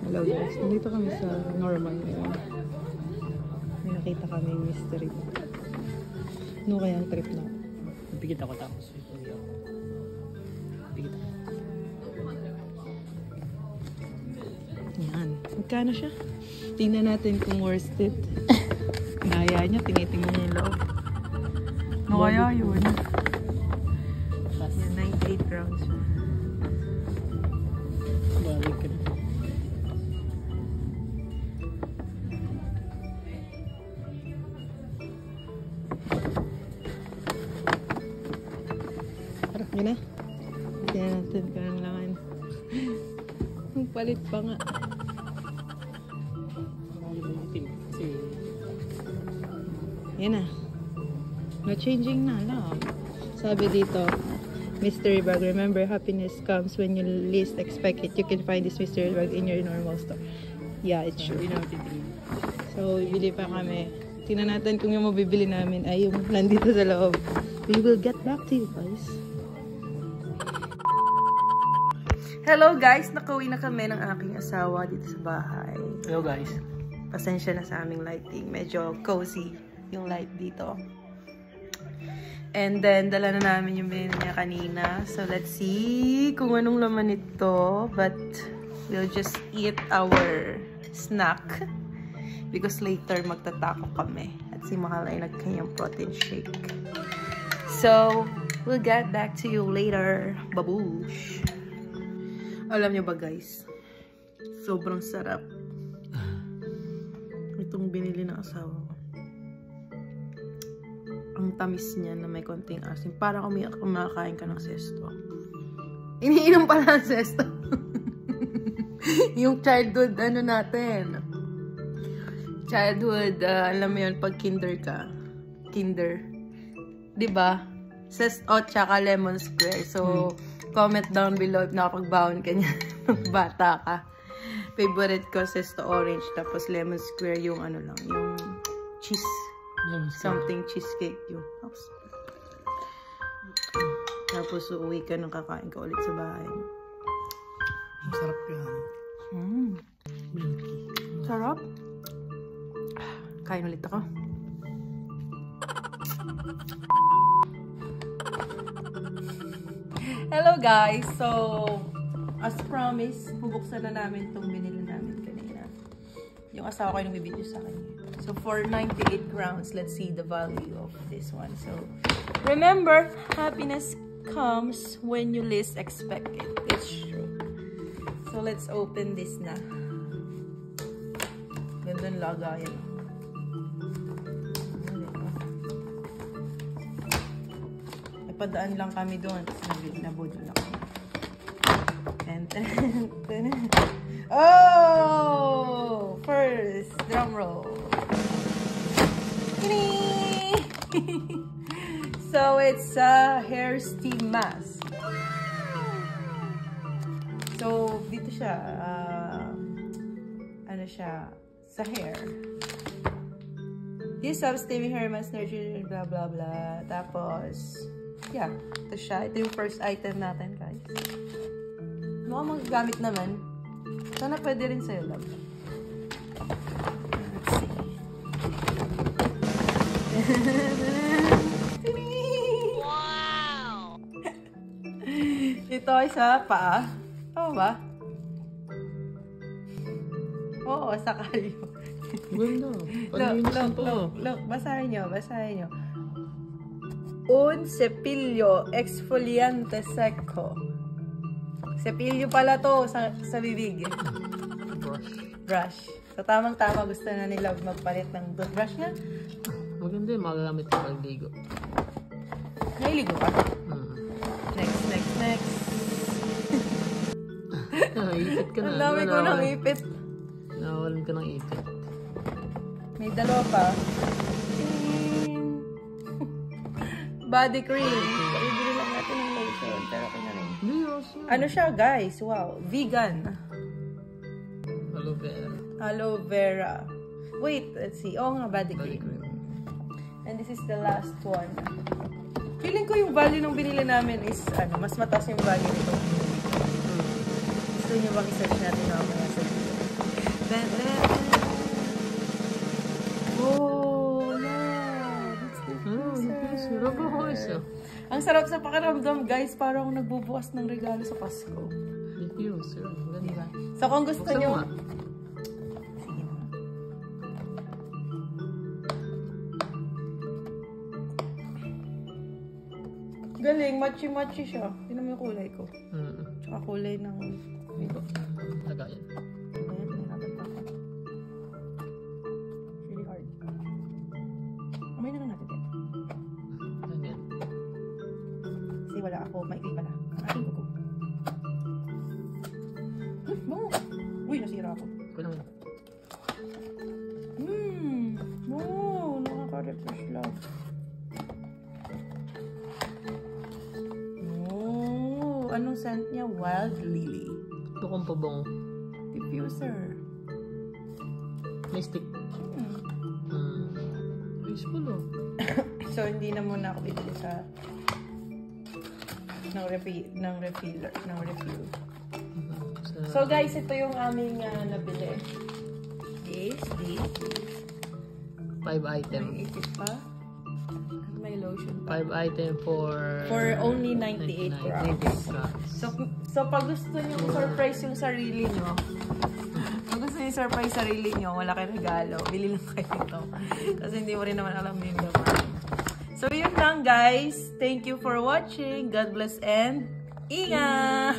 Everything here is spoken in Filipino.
Hello guys, nandito kami sa Normal ngayon. May nakita kami yung mystery. Ano kaya ang trip na? Nabigit ako tapos uwi ako. Nabigit ako. Yan. Magkano siya? Tingnan natin kung worth it. Naya niya, tinitingnan niya yung loob. Ano kaya yun? Yan, 98 rounds. Balik ka na. Yun na. Tingnan natin kung ang laman. Ang palit pa nga. Yan na. No changing na lang. Sabi dito, mystery bag. Remember, happiness comes when you least expect it. You can find this mystery bag in your normal store. Yeah, it's true. So, bibili pa kami. Tingnan natin kung yung mabibili namin ay yung nandito sa loob. We will get back to you guys. Hello guys! Nakauwi na kami ng aking asawa dito sa bahay. Hello guys. Pasensya na sa aming lighting. Medyo cozy yung light dito. And then, dala na namin yung binili niya kanina. So, let's see kung anong laman ito. But, we'll just eat our snack. Because later, magtatako kami. At si Mahal ay nagkanyang protein shake. So, we'll get back to you later. Babush! Alam niyo ba guys, sobrang sarap itong binili ng asawa ko. Ang tamis niya na may konting asin. Parang kumakain ka ng sesto. Iniinom pala ng sesto. Yung childhood ano natin. Childhood, alam mo yun, pag kinder ka. Kinder. Diba? Sesto tsaka lemon square. So, comment down below if nakapag-bound ka niya bata ka. Favorite ko, Sesto orange. Tapos lemon square yung ano lang. Yung cheese. Something cheesecake yun. Tapos uuwi ka nung kakain ka ulit sa bahay. Ang sarap yan. Milky. Sarap. Kain ulit ako. Hello guys! So, as promised, bubuksan na namin itong binili namin kanina. Yung asawa ko yung bibidyo sa akin. So, for 98 rounds, let's see the value of this one. So, remember, happiness comes when you least expect it. It's true. So, let's open this na. Ganda ng lagayan. Padaan lang kami doon. Nabudol lang kami. Oh! First, drum roll. So, it's a hair steam mask. So, dito siya. Ano siya? Sa hair. This self-steaming hair mask nurture, blah, blah, blah. Tapos, yeah, ito siya. Ito yung first item natin, guys. Mukhang magagamit naman. Sana pwede rin sa'yo, love. Let's see. Wow! Ito ay sa paa. Oo ba? Oo, sa kalyo. Ganda. Look, basahin nyo. Un cepillo exfoliante seco. Cepillo pala to sa bibig. Brush. So, tamang-tama gusto na nila magpalit ng toothbrush niya. Maganda yung magagamit ko pagligo. Nailigo ka? Next. Ipit ka na. Ang dami ko ng ipit. Nawalan ka ng ipit. May dalawa pa. Body cream. Ibili lang natin ng lotion. Pero okay na rin. Ano siya, guys? Wow. Vegan. Aloe vera. Wait, let's see. Oo nga, body cream. And this is the last one. Feeling ko yung value ng binili namin is, mas mataas yung value nito. Gusto nyo bang i-search natin mamaya sa video? Ben. Oh, yeah. That's diffuser. Ang sarap sa pakiramdam, guys. Parang nagbubukas ng regalo sa Pasko. Diffuser. Diba? So, kung gusto Buksan nyo... mo. Sige mo. Galing, matchy-matchy siya. Tignan mo yung kulay ko. Tsaka kulay ng... Ito. Lagayan. Ayan, nahirapan pa ako. It's really hard. Amay na lang natin din. Ganyan. Kasi wala ako, maikli pala. Ang ating kuko. Bango! Uy, nasira ako. Kulang mo. No! Nakaka-refresh lang. Oh, anong scent niya? Wild Lily. Ito kong pabango. Diffuser. May stick. Useful oh. So, hindi na muna ako bibili sa ng refill. So, guys, ito yung aming nabili. This. 5 item. May isip pa. At may lotion 5 pa. item for only 98 grams. So, pag gusto nyo surprise yung sarili nyo, pag gusto nyo surprise sarili nyo, wala kayong regalo, bili lang kayo ito. Kasi hindi mo rin naman alam yung laman. So, yun lang guys. Thank you for watching. God bless and ingat!